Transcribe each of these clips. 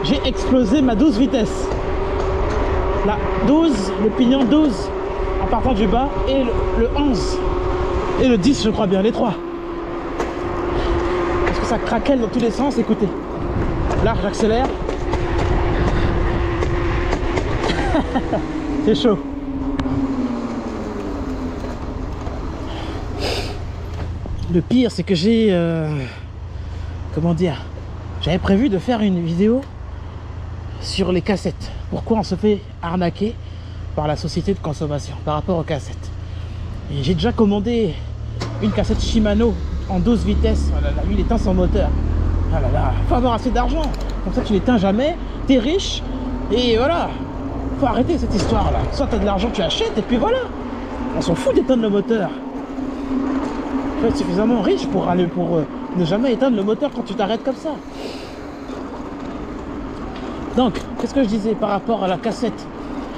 J'ai explosé ma 12 vitesses. La 12, le pignon 12 en partant du bas et le 11 et le 10 je crois bien, les trois. Parce que ça craquelle dans tous les sens, écoutez. Là j'accélère. C'est chaud. Le pire c'est que j'ai... comment dire, j'avais prévu de faire une vidéo sur les cassettes. Pourquoi on se fait arnaquer par la société de consommation par rapport aux cassettes. Et j'ai déjà commandé une cassette Shimano en 12 vitesses. Oh là là, lui il éteint son moteur. Ah là là, faut avoir assez d'argent. Comme ça tu l'éteins jamais, t'es riche et voilà. Faut arrêter cette histoire là. Soit t'as de l'argent, tu achètes et puis voilà. On s'en fout d'éteindre le moteur. Faut être suffisamment riche pour ne jamais éteindre le moteur quand tu t'arrêtes comme ça. Donc, qu'est-ce que je disais par rapport à la cassette?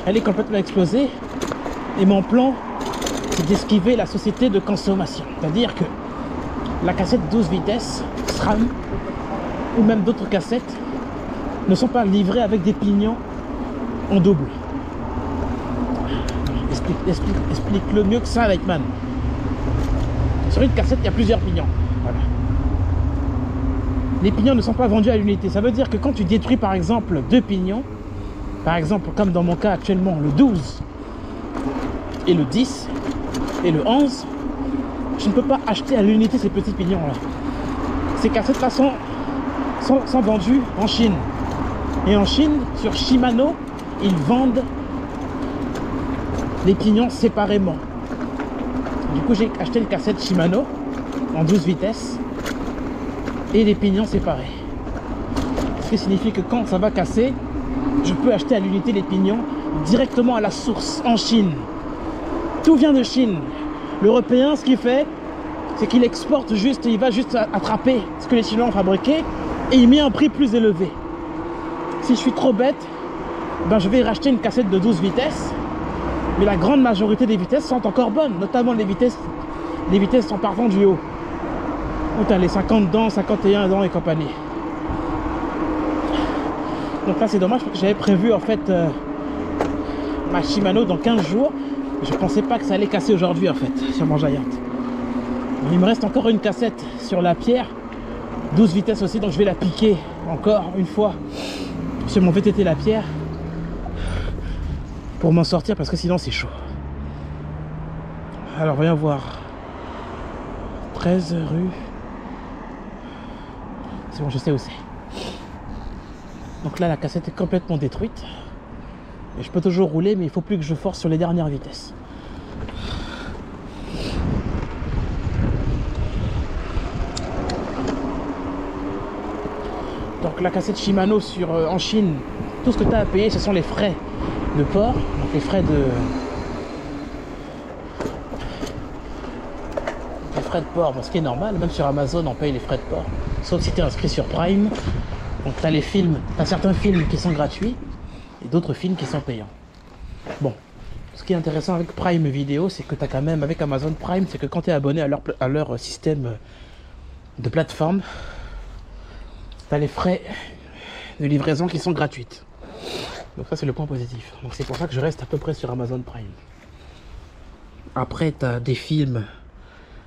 Elle est complètement explosée et mon plan c'est d'esquiver la société de consommation. C'est-à-dire que la cassette 12 vitesses, SRAM ou même d'autres cassettes ne sont pas livrées avec des pignons en double. Explique-le mieux que ça, Lightman. Sur une cassette, il y a plusieurs pignons. Voilà. Les pignons ne sont pas vendus à l'unité. Ça veut dire que quand tu détruis par exemple deux pignons, par exemple comme dans mon cas actuellement le 12 et le 10 et le 11, je ne peux pas acheter à l'unité ces petits pignons là. Ces cassettes là sont vendues en Chine. Et en Chine, sur Shimano, ils vendent les pignons séparément. Du coup j'ai acheté une cassette Shimano en 12 vitesses et les pignons séparés. Ce qui signifie que quand ça va casser, je peux acheter à l'unité les pignons directement à la source en Chine. Tout vient de Chine. L'Européen, ce qu'il fait, c'est qu'il exporte juste, il va juste attraper ce que les Chinois ont fabriqué et il met un prix plus élevé. Si je suis trop bête, ben je vais racheter une cassette de 12 vitesses, mais la grande majorité des vitesses sont encore bonnes, notamment les vitesses en partant du haut. Où tu as les 50 dents, 51 dents et compagnie. Donc là c'est dommage parce que j'avais prévu en fait ma Shimano dans 15 jours. Je pensais pas que ça allait casser aujourd'hui en fait sur mon Giant. Il me reste encore une cassette sur la pierre, 12 vitesses aussi, donc je vais la piquer encore une fois sur mon VTT la pierre pour m'en sortir parce que sinon c'est chaud. Alors voyons voir. 13 rue. C'est bon, je sais où c'est. Donc là la cassette est complètement détruite. Et je peux toujours rouler, mais il faut plus que je force sur les dernières vitesses. Donc la cassette Shimano en Chine, tout ce que tu as à payer, ce sont les frais de port, donc les frais de port, ce qui est normal. Même sur Amazon, on paye les frais de port, sauf si tu es inscrit sur Prime. Donc tu as les films, tu as certains films qui sont gratuits et d'autres films qui sont payants. Bon, ce qui est intéressant avec Prime Video, c'est que tu as quand même, avec Amazon Prime, c'est que quand tu es abonné à leur système de plateforme, tu as les frais de livraison qui sont gratuites. Donc ça c'est le point positif. Donc c'est pour ça que je reste à peu près sur Amazon Prime. Après tu as des films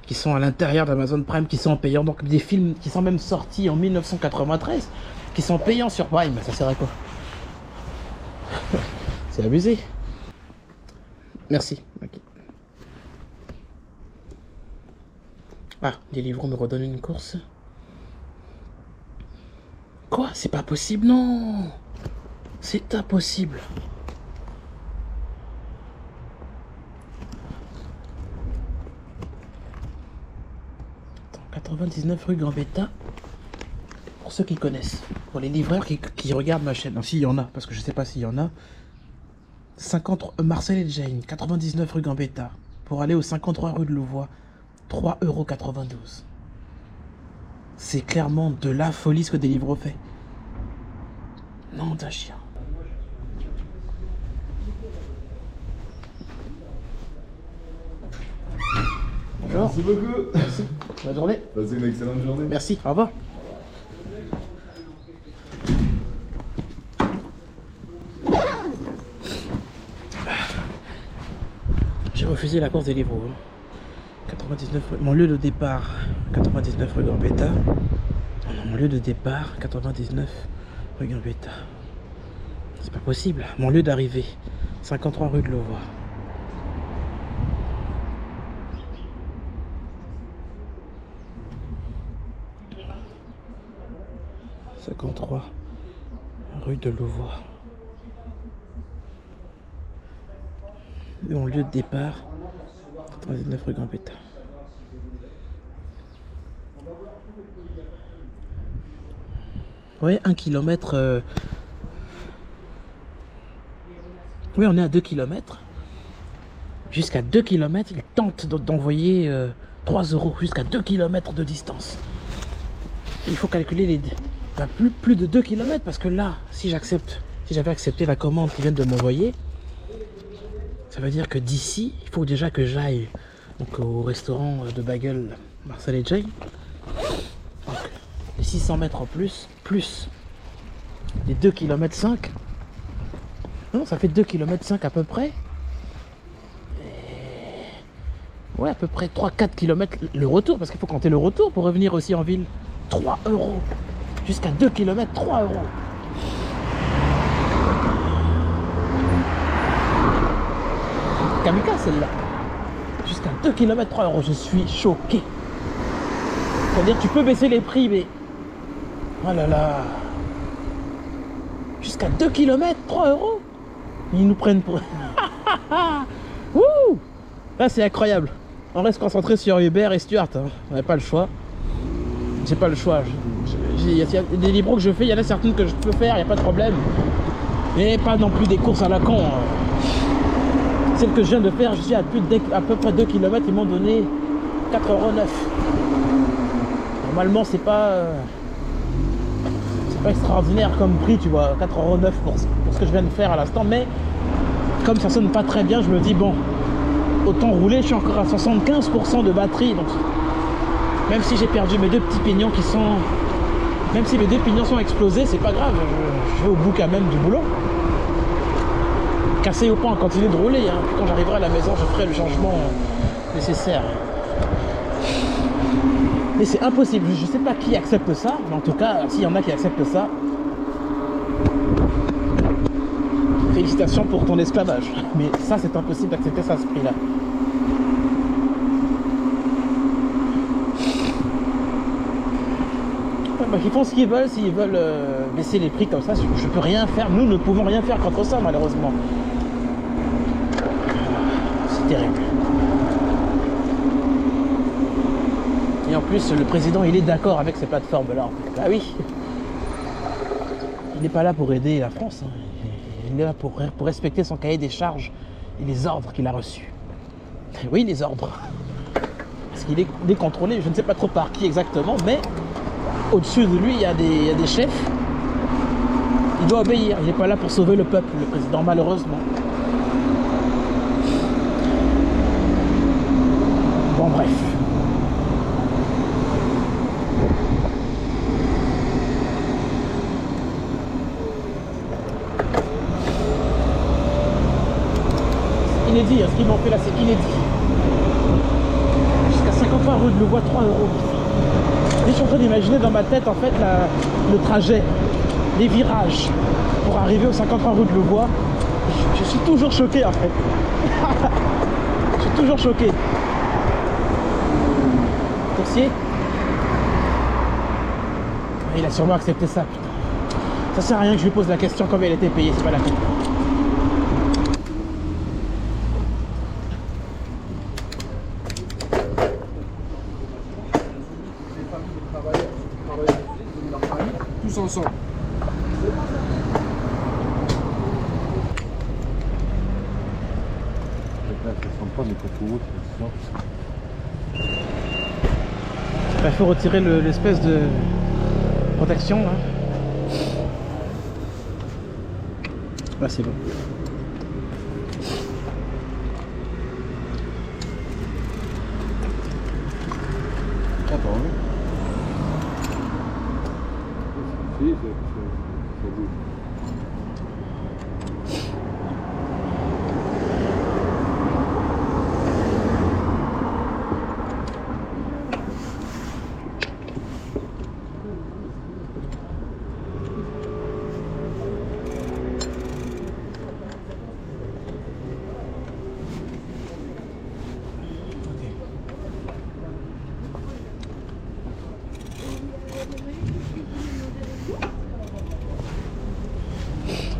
qui sont à l'intérieur d'Amazon Prime qui sont payants. Donc des films qui sont même sortis en 1993 qui sont payants sur Prime. Ça sert à quoi? C'est abusé. Merci. Okay. Ah, Deliveroo me redonne une course. Quoi? C'est pas possible, non. C'est impossible. Attends, 99 rue Gambetta. Pour ceux qui connaissent. Pour les livreurs qui regardent ma chaîne. Non, s'il y en a, parce que je sais pas s'il y en a. 50 Marcel et Jane, 99 rue Gambetta. Pour aller au 53 rue de Louvois, 3,92 €. C'est clairement de la folie ce que Deliveroo fait. Non, d'un chien. Bonjour. Merci beaucoup. Merci. Bonne journée. Passez une excellente journée. Merci. Au revoir. J'ai refusé la course Deliveroo. 99 rue... Mon lieu de départ, 99 rue Gambetta. Mon lieu de départ, 99 rue Gambetta. C'est pas possible. Mon lieu d'arrivée, 53 rue de Louvois. « 53 rue de Louvois. Et mon lieu de départ, 99 rue Gambetta. Ouais, 1 km. Oui, on est à 2 km. Jusqu'à 2 km, il tente d'envoyer 3 € jusqu'à 2 km de distance. Il faut calculer les... Bah, plus de 2 km parce que là, si j'avais accepté la commande qu'ils viennent de m'envoyer, ça veut dire que d'ici, il faut déjà que j'aille donc au restaurant de bagel Marcel et Jane. Donc les 600 mètres en plus les 2 km 5. Non, ça fait 2 km 5 à peu près. Et... ouais, à peu près 3-4 km le retour, parce qu'il faut compter le retour pour revenir aussi en ville. 3 €. Jusqu'à 2 km, 3 €. Kamikaze celle-là. Jusqu'à 2 km, 3 €. Je suis choqué. C'est-à-dire tu peux baisser les prix, mais... oh là là. Jusqu'à 2 km, 3 €. Ils nous prennent pour... Wouh. Là, c'est incroyable. On reste concentré sur Uber et Stuart. Hein. On n'a pas le choix. J'ai pas le choix. Il y a des libros que je fais, il y en a certaines que je peux faire, il n'y a pas de problème. Mais pas non plus des courses à la con. Celle que je viens de faire, je suis à peu près 2 km, ils m'ont donné 4,09 €. Normalement, c'est pas extraordinaire comme prix, tu vois, 4,09 € pour ce que je viens de faire à l'instant. Mais comme ça sonne pas très bien, je me dis, bon, autant rouler, je suis encore à 75% de batterie. Donc, même si j'ai perdu mes 2 petits pignons qui sont... Même si mes 2 pignons sont explosés, c'est pas grave, je vais au bout quand même du boulot. Cassé ou pas, on continue de rouler. Hein. Quand j'arriverai à la maison, je ferai le changement nécessaire. Mais c'est impossible, je sais pas qui accepte ça, mais en tout cas, s'il y en a qui acceptent ça, félicitations pour ton esclavage. Mais ça, c'est impossible d'accepter ça à ce prix-là. Bah, ils font ce qu'ils veulent, s'ils veulent baisser les prix comme ça, je peux rien faire, nous ne pouvons rien faire contre ça malheureusement. C'est terrible. Et en plus le président il est d'accord avec ces plateformes là. Ah oui. Il n'est pas là pour aider la France, hein. Il est là pour respecter son cahier des charges et les ordres qu'il a reçus. Oui, les ordres. Parce qu'il est décontrôlé, je ne sais pas trop par qui exactement, mais au-dessus de lui, il y a des chefs. Il doit obéir. Il n'est pas là pour sauver le peuple, le président, malheureusement. Bon, bref. C'est inédit. Hein, ce qu'ils m'ont fait là, c'est inédit. Jusqu'à 53 rue de Louvois, 3 €. Je suis en train d'imaginer dans ma tête en fait le trajet, les virages pour arriver au 53 rue de Louvois. Je suis toujours choqué en fait. Je suis toujours choqué. Coursier. Il a sûrement accepté ça, putain. Ça sert à rien que je lui pose la question comme elle était payée, c'est pas la peine. Tous ensemble. ça sent pas, mais quand tu routes, ça sent. Il faut retirer l'espèce de protection là. Là c'est bon. Attends, oui. Si, c'est beau.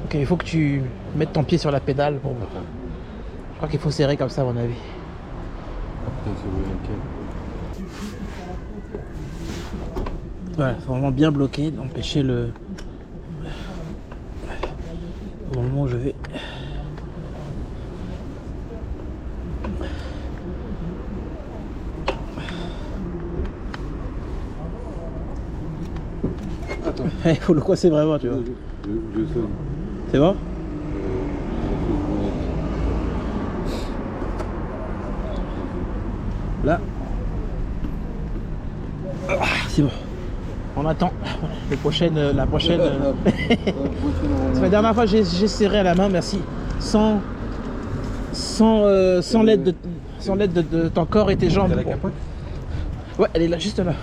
Ok, il faut que tu mettes ton pied sur la pédale. Pour... Je crois qu'il faut serrer comme ça à mon avis. Putain, c'est le Voilà, faut vraiment bien bloquer, d'empêcher le... Au moment où je vais... Attends. Il faut le coincer vraiment, tu vois. Je sais. C'est bon? Là. Ah, c'est bon. On attend la prochaine. Ça fait la dernière fois j'ai serré à la main, merci. Sans l'aide de ton corps et tes jambes. T'as la capote? Ouais, elle est là, juste là.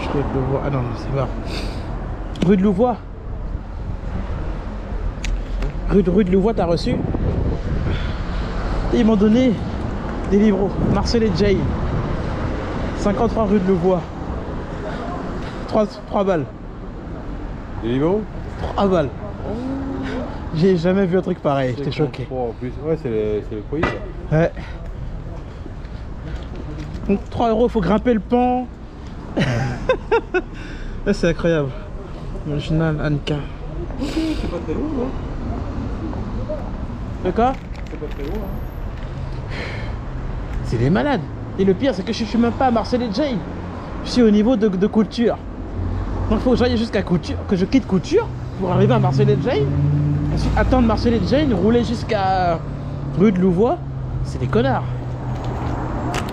Je peux le voir. Ah non, c'est pas. Rue de Louvois. Rue de Louvois, t'as reçu? Et ils m'ont donné des livres. Marcel et Jay. 53 rue de Louvois. 3 balles. Des livres? 3 balles. J'ai jamais vu un truc pareil, j'étais choqué. En plus, ouais, c'est le foyer ça. Ouais. Donc 3 €, faut grimper le pont. Ouais, c'est incroyable. Original Anka. Ok, c'est pas très loin, hein. De quoi? C'est pas très loin, hein. C'est des malades. Et le pire, c'est que je suis même pas à Marcel et Jay. Je suis au niveau de Couture. Donc il faut que j'aille jusqu'à Couture, que je quitte Couture pour arriver à Marcel et Jay. Ensuite attendre Marcel et Jay, rouler jusqu'à rue de Louvois. C'est des connards.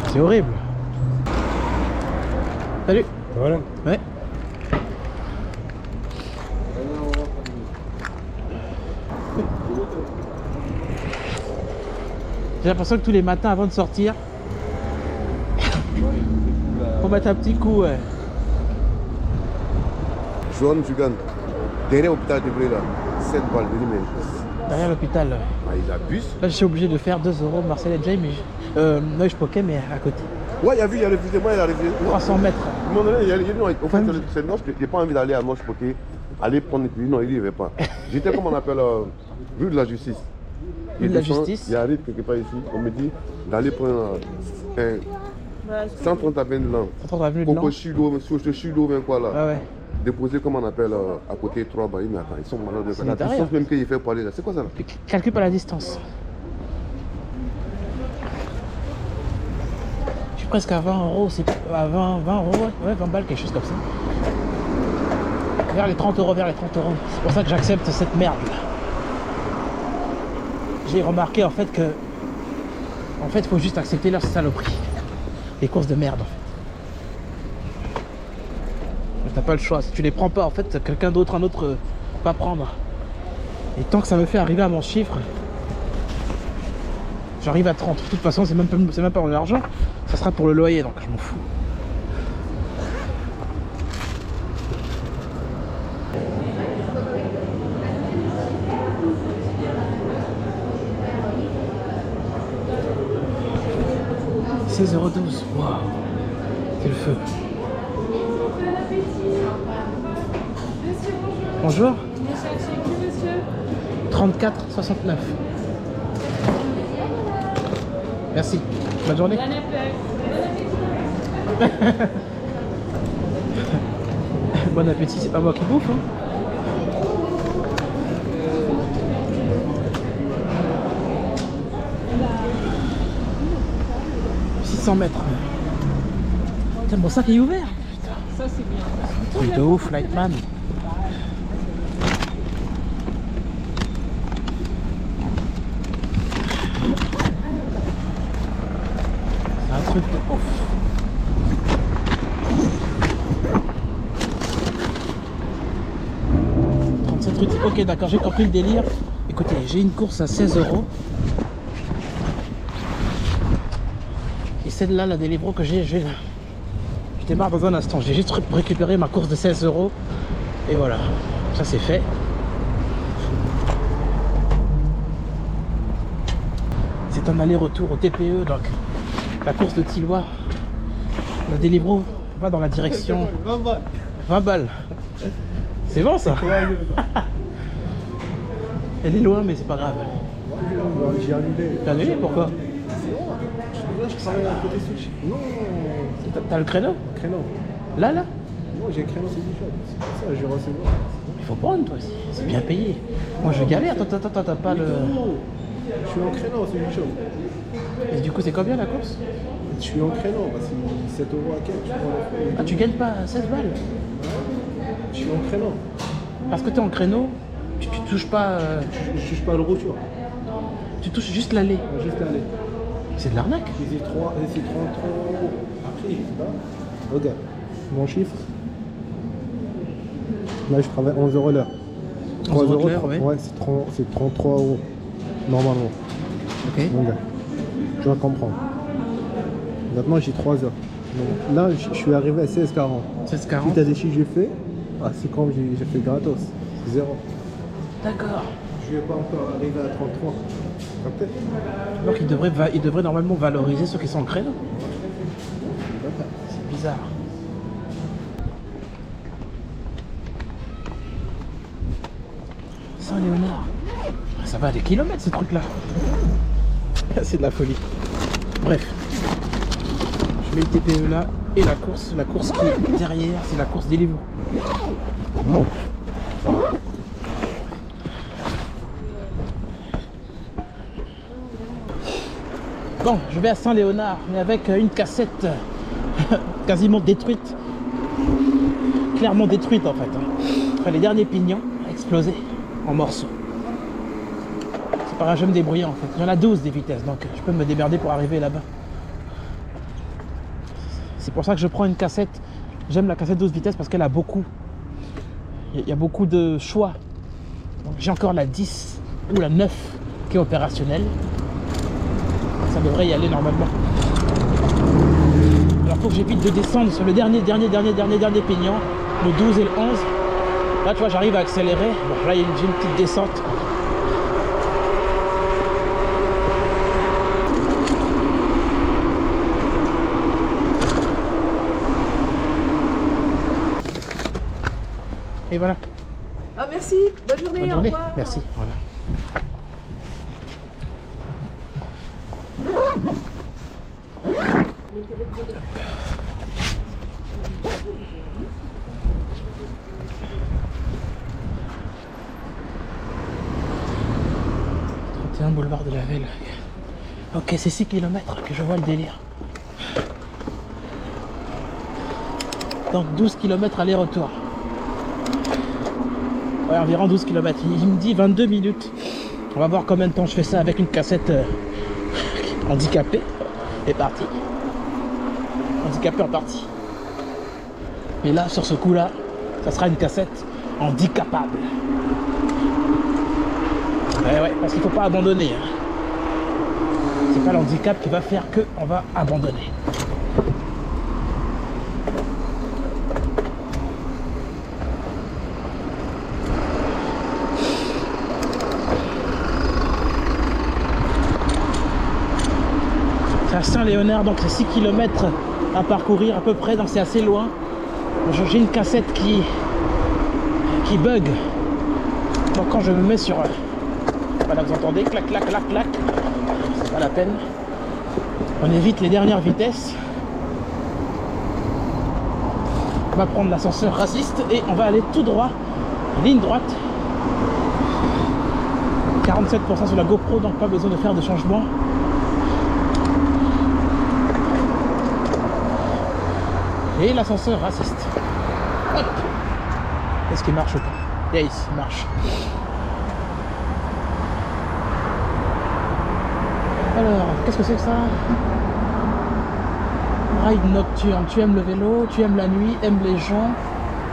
C'est horrible. Salut. Voilà. Ouais. J'ai l'impression que tous les matins avant de sortir, faut mettre un petit coup. Ouais. Joan Jugan, derrière l'hôpital de Bré là, 7 balles de l'humain. Derrière l'hôpital. Ouais. Ah, ils abusent. Là, je suis obligé de faire 2 € Marcel et Jay, mais non, je poquais, mais à côté. Ouais, il a vu, il a refusé, moi il a refusé. 300 mètres. Non, il a dit non, au fait, c'est non, j'ai pas envie d'aller à Noche Poké, aller prendre les non, il dit il ne veut pas. J'étais comme on appelle, rue de la justice. Rue de la justice. Il arrive quelque part ici, on me dit d'aller prendre 130 avenue de l'an. 130 avenue de l'an. Coco Chudo, sur ce Chudo, quoi là. Ah ouais. Déposer, comme on appelle, à côté 3 balles. Mais attends, ils sont malades de C'est la derrière. distance même qu'il fait parler là. C'est quoi ça là? Calcule pas la distance. Je suis presque à 20 €, c'est à 20 €, ouais, 20 balles, quelque chose comme ça. Vers les 30 €, vers les 30 €. C'est pour ça que j'accepte cette merde là. J'ai remarqué en fait que il faut juste accepter leur saloperie. Les courses de merde en fait. T'as pas le choix. Si tu les prends pas, en fait, quelqu'un d'autre, un autre va prendre. Et tant que ça me fait arriver à mon chiffre, j'arrive à 30. De toute façon, c'est même pas mon argent. Ça sera pour le loyer, donc je m'en fous. « 16,12 €. Waouh, c'est le feu. Bonjour. 34,69. Merci. Bonne journée. Bon appétit, c'est pas moi qui bouffe. Hein. 600 mètres. Putain, mon sac est ouvert. Putain. Ça c'est bien. Truc de ouf, Lightman. C'est un truc de ouf. Ok, d'accord, j'ai compris le délire. Écoutez, j'ai une course à 16 €. Et celle-là, la Deliveroo que j'ai, je démarre dans un instant. J'ai juste récupéré ma course de 16 €. Et voilà, ça c'est fait. C'est un aller-retour au TPE, donc la course de Tilloy. La Deliveroo va dans la direction 20 balles. C'est bon ça. Elle est loin mais c'est pas grave. J'ai annulé. T'as annulé pourquoi? Je travaille à côté sushi. Non. T'as le créneau? Créneau. Là Non, j'ai le créneau, c'est du shop. C'est pour ça que je vais recevoir. Il faut prendre toi aussi, c'est bien payé. Moi je galère, toi t'as pas le... Je suis en créneau, c'est du shop. Et du coup c'est combien la course? Je suis en créneau, bah, c'est 7 € à quel, je prends. Ah tu gagnes pas 16 balles? Je suis en créneau. Parce que t'es en créneau, tu touches pas... Je touche pas le retour. Tu touches juste l'aller. Juste aller. C'est de l'arnaque. C'est 33 €. Après, là, regarde, mon chiffre. Là, je travaille 11 € l'heure. 11 € l'heure, ouais. Ouais, c'est 33 € normalement. Ok. Regarde, tu vas comprendre. Maintenant, j'ai 3 heures. Donc, là, je suis arrivé à 16,40. 16,40. Si t'as des chiffres que j'ai fait, c'est comme j'ai fait gratos. C'est 0. D'accord. Je vais pas encore arriver à 33. Capté? Donc il devrait normalement valoriser ceux qui sont en créneau. C'est bizarre. Saint-Léonard. Ça va à des kilomètres ce truc là. C'est de la folie. Bref. Je mets le TPE là et la course qui est derrière, c'est la course Deliveroo. Bon, je vais à Saint-Léonard, mais avec une cassette quasiment détruite. Clairement détruite en fait. Enfin, les derniers pignons explosés en morceaux. C'est pas grave, je vais me débrouiller en fait. Il y en a 12 des vitesses, donc je peux me démerder pour arriver là-bas. C'est pour ça que je prends une cassette. J'aime la cassette 12 vitesses parce qu'elle a beaucoup. Il y a beaucoup de choix. J'ai encore la 10 ou la 9 qui est opérationnelle. Ça devrait y aller normalement. Alors faut que j'évite de descendre sur le dernier pignon, le 12 et le 11. Là tu vois j'arrive à accélérer. Bon là j'ai une petite descente. Et voilà. Ah merci, bonne journée, Bonne au journée. revoir. Merci. Voilà. Boulevard de la Ville. Ok, c'est 6 km que je vois le délire. Donc 12 km aller-retour. Ouais, environ 12 km. Il me dit 22 minutes. On va voir combien de temps je fais ça avec une cassette handicapée. Et parti. Handicapée en partie. Et là, sur ce coup-là, ça sera une cassette handicapable. Ouais, parce qu'il ne faut pas abandonner. Hein. C'est pas l'handicap qui va faire qu'on va abandonner. C'est à Saint-Léonard, donc c'est 6 km à parcourir à peu près, donc c'est assez loin. J'ai une cassette qui bug. Donc quand je me mets sur... Voilà, vous entendez, clac, clac, clac, clac. C'est pas la peine. On évite les dernières vitesses. On va prendre l'ascenseur raciste et on va aller tout droit, ligne droite. 47% sur la GoPro, donc pas besoin de faire de changement. Et l'ascenseur raciste. Hop. Est-ce qu'il marche ou pas? Yes, il marche. Alors, qu'est-ce que c'est que ça? Ride nocturne. Tu aimes le vélo, tu aimes la nuit, aimes les gens.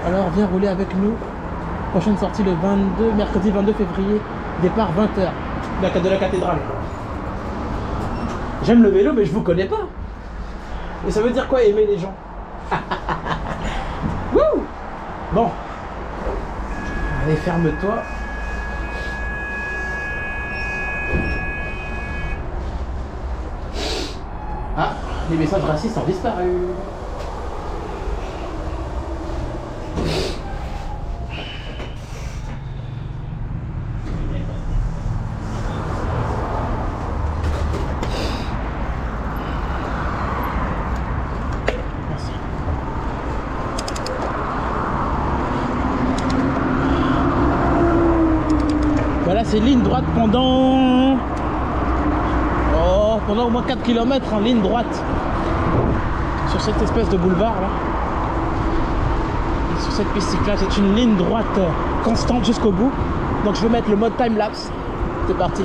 Alors viens rouler avec nous. Prochaine sortie le 22, mercredi 22 février. Départ 20h de la cathédrale. J'aime le vélo, mais je vous connais pas. Et ça veut dire quoi aimer les gens? Wouh! Bon. Allez, ferme-toi. Ah, les messages racistes ont disparu. Merci. Voilà, c'est ligne droite pendant au moins 4 km en ligne droite sur cette espèce de boulevard là. Et sur cette piste cyclable, c'est une ligne droite constante jusqu'au bout. Donc je vais mettre le mode time-lapse. C'est parti.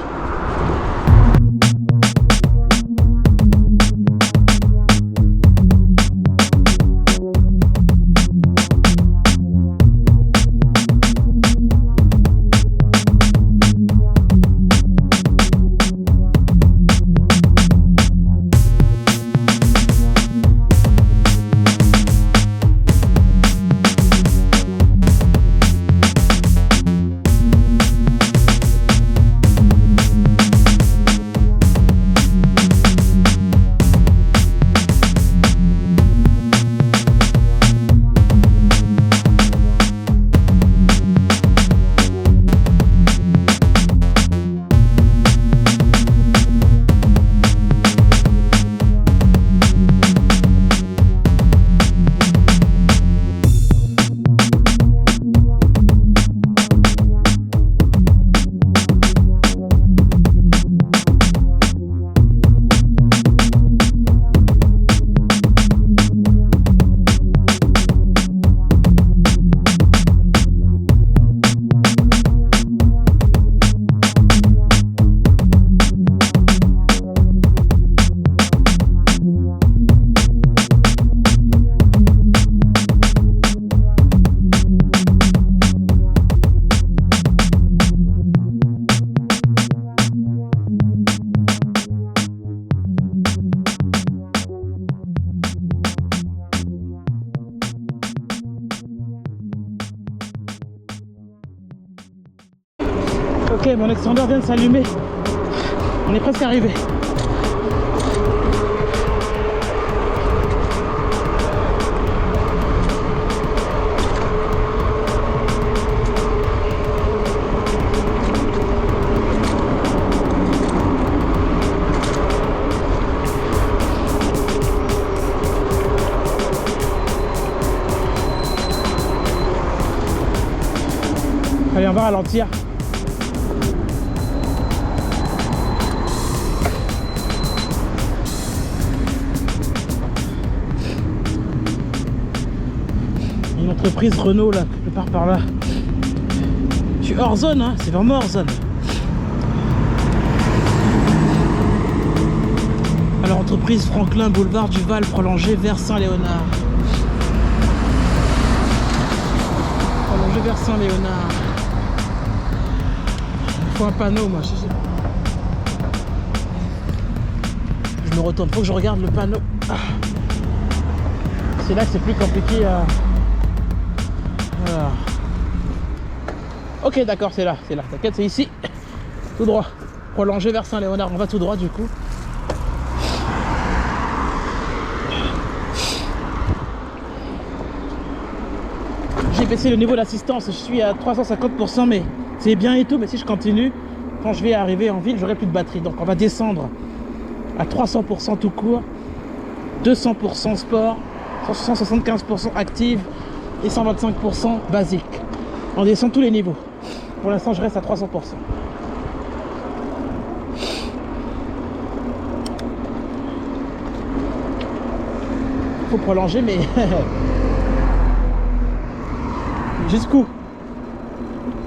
Ok, mon extendeur vient de s'allumer. On est presque arrivé. Allez, on va ralentir. Une entreprise Renault là, quelque part par là. Je suis hors zone, hein, c'est vraiment hors zone. Alors, entreprise Franklin, boulevard du Val, prolongé vers Saint-Léonard. Prolongé vers Saint-Léonard. Il faut un panneau, moi. Je me retourne, faut que je regarde le panneau. C'est là que c'est plus compliqué à... Voilà. Ok, d'accord, c'est là, t'inquiète, c'est ici. Tout droit. Prolongé vers Saint-Léonard, on va tout droit du coup. J'ai baissé le niveau d'assistance, je suis à 350%, mais c'est bien et tout, mais si je continue, quand je vais arriver en ville, j'aurai plus de batterie. Donc on va descendre à 300% tout court, 200% sport, 175% active, et 125% basique. On descend tous les niveaux. Pour l'instant, je reste à 300%. Faut prolonger, mais jusqu'où?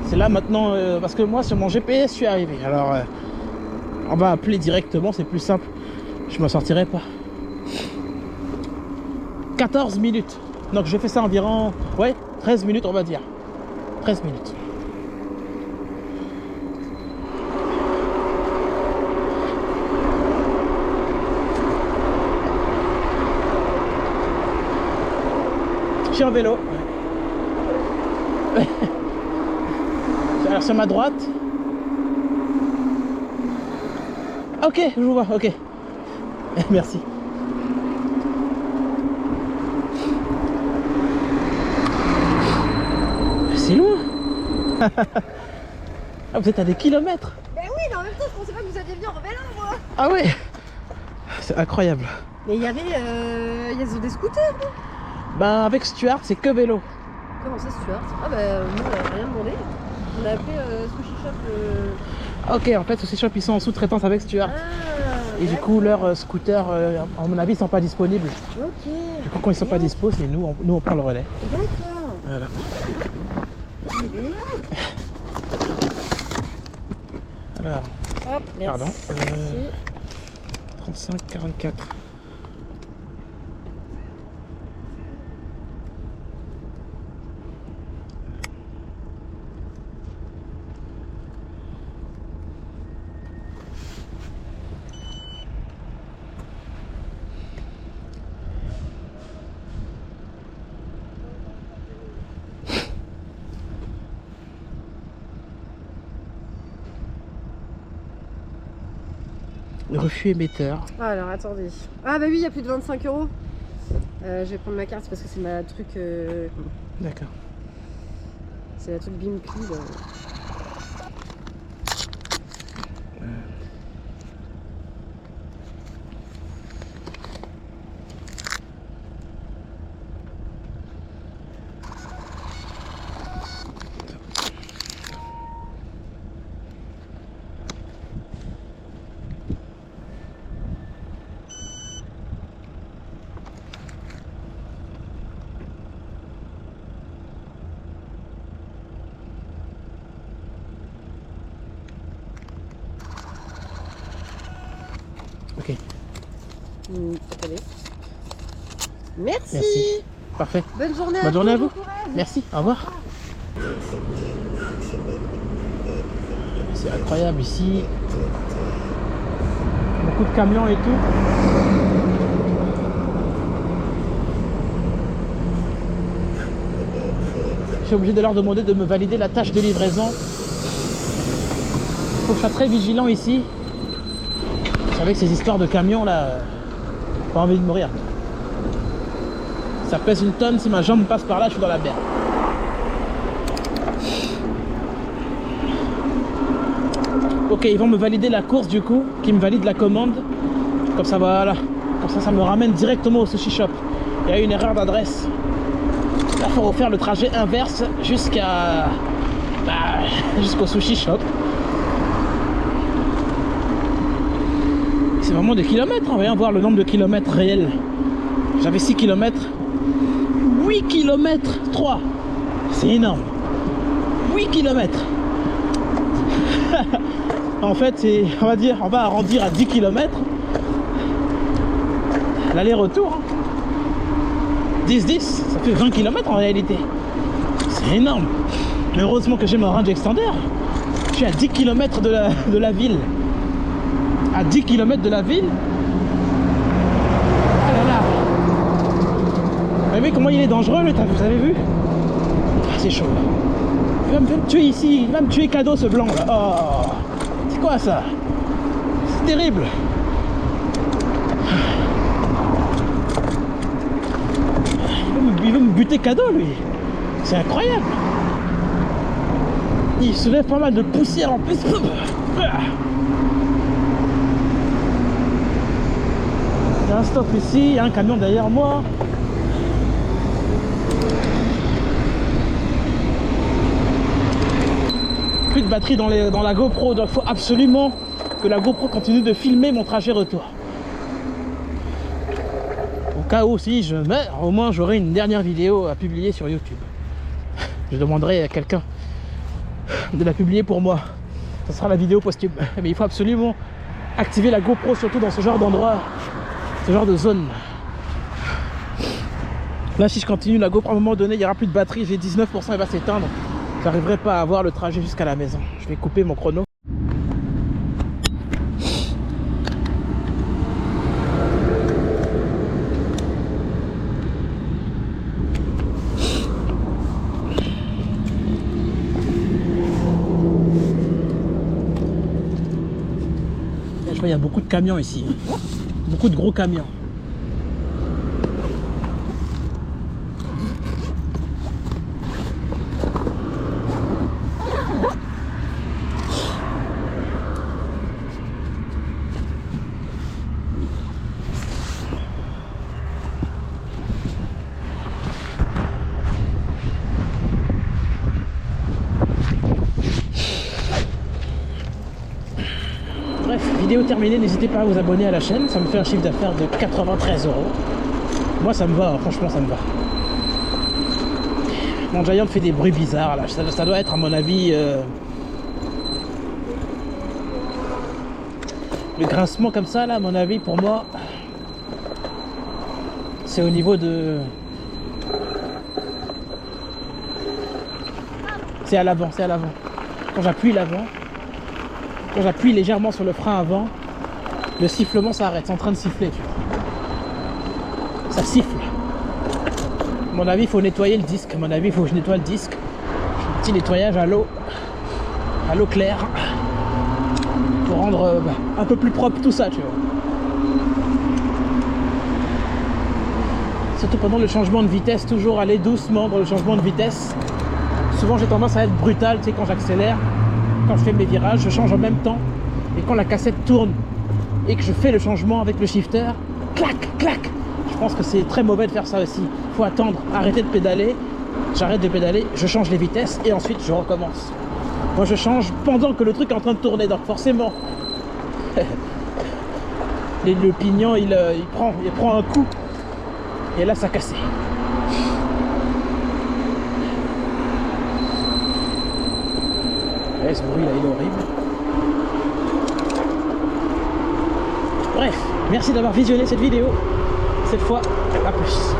C'est là maintenant, parce que moi sur mon GPS je suis arrivé. Alors on va appeler directement, c'est plus simple. Je m'en sortirai pas. 14 minutes. Donc j'ai fait ça environ, ouais, 13 minutes on va dire. 13 minutes. Je suis en vélo. Alors sur ma droite. Ok, je vous vois, ok. Merci. C'est loin. Ah, vous êtes à des kilomètres. Ben oui, mais en même temps, je pensais pas que vous alliez venir en vélo, moi. Ah ouais. C'est incroyable. Mais il y avait des scooters, non? Ben avec Stuart, c'est que vélo. Comment ça, Stuart? Ah bah, nous, on n'a rien demandé. On a appelé Sushi Shop. Ok, en fait, ces shops ils sont en sous-traitance avec Stuart. Ah, Et du coup, leurs scooters, à mon avis, ils sont pas disponibles. ok. Du coup, quand ils sont pas dispo, c'est nous, on prend le relais. D'accord. Voilà. Eh bien, Alors, hop, merci. pardon. Merci. 35, 44. Refus émetteur. Ah, alors attendez. Ah bah oui, il y a plus de 25 €. Je vais prendre ma carte parce que c'est ma truc. D'accord. C'est la truc Bimpli. Là. Ok. Attendez. Merci. Merci. Parfait. Bonne journée. Bonne journée à vous. Bon courage. Merci. Au revoir. C'est incroyable ici. Beaucoup de camions et tout. Je suis obligé de leur demander de me valider la tâche de livraison. Il faut que je sois très vigilant ici. Vous savez que ces histoires de camions là, pas envie de mourir. Ça pèse une tonne, si ma jambe passe par là, je suis dans la merde. Ok, ils vont me valider la course du coup, qui me valide la commande. Comme ça, voilà. Comme ça, ça me ramène directement au sushi shop. Il y a eu une erreur d'adresse. Là, il faut faire le trajet inverse jusqu'au sushi shop. C'est vraiment des kilomètres, on va voir le nombre de kilomètres réels. J'avais 6 km. 8 km 3. C'est énorme. 8 km. En fait, c'est, on va dire, on va arrondir à 10 km. L'aller-retour. 10-10, ça fait 20 km en réalité. C'est énorme. Mais heureusement que j'ai mon range extender. Je suis à 10 km de la ville. À 10 km de la ville. Ah là là. Vous avez vu comment il est dangereux le tas, vous avez vu? Ah, c'est chaud. Il va me tuer ici, il va me tuer cadeau ce blanc là. Oh, c'est quoi ça? C'est terrible. Il veut me buter cadeau lui. C'est incroyable. Il soulève pas mal de poussière en plus. Il y a un stop ici, il y a un camion derrière moi. batterie dans la GoPro, donc il faut absolument que la GoPro continue de filmer mon trajet retour. Au cas où si je meurs, au moins j'aurai une dernière vidéo à publier sur YouTube. Je demanderai à quelqu'un de la publier pour moi. Ça sera la vidéo posthume. Mais il faut absolument activer la GoPro, surtout dans ce genre d'endroit, ce genre de zone. Là, si je continue, la GoPro, à un moment donné, il n'y aura plus de batterie. J'ai 19%, elle va s'éteindre. J'arriverai pas à avoir le trajet jusqu'à la maison. Je vais couper mon chrono. Je vois, il y a beaucoup de camions ici. Beaucoup de gros camions. Bref, vidéo terminée, n'hésitez pas à vous abonner à la chaîne, ça me fait un chiffre d'affaires de 93 €. Moi ça me va, franchement ça me va. Mon Giant fait des bruits bizarres là, ça doit être à mon avis le grincement comme ça là, à mon avis pour moi c'est au niveau de... C'est à l'avant, c'est à l'avant. Quand j'appuie l'avant, quand j'appuie légèrement sur le frein avant, le sifflement s'arrête, c'est en train de siffler. Tu vois. Ça siffle. À mon avis, il faut nettoyer le disque. À mon avis, il faut que je nettoie le disque. Un petit nettoyage à l'eau claire, pour rendre un peu plus propre tout ça, tu vois. Surtout pendant le changement de vitesse, toujours aller doucement dans le changement de vitesse. Souvent, j'ai tendance à être brutal, tu sais, quand j'accélère. Quand je fais mes virages, je change en même temps. Et quand la cassette tourne et que je fais le changement avec le shifter, clac, clac. Je pense que c'est très mauvais de faire ça aussi. Il faut attendre, arrêter de pédaler. J'arrête de pédaler, je change les vitesses et ensuite je recommence. Moi je change pendant que le truc est en train de tourner, donc forcément le pignon il prend un coup et là ça cassé. Ouais, ce bruit là il est horrible. Bref, merci d'avoir visionné cette vidéo. Cette fois, à plus.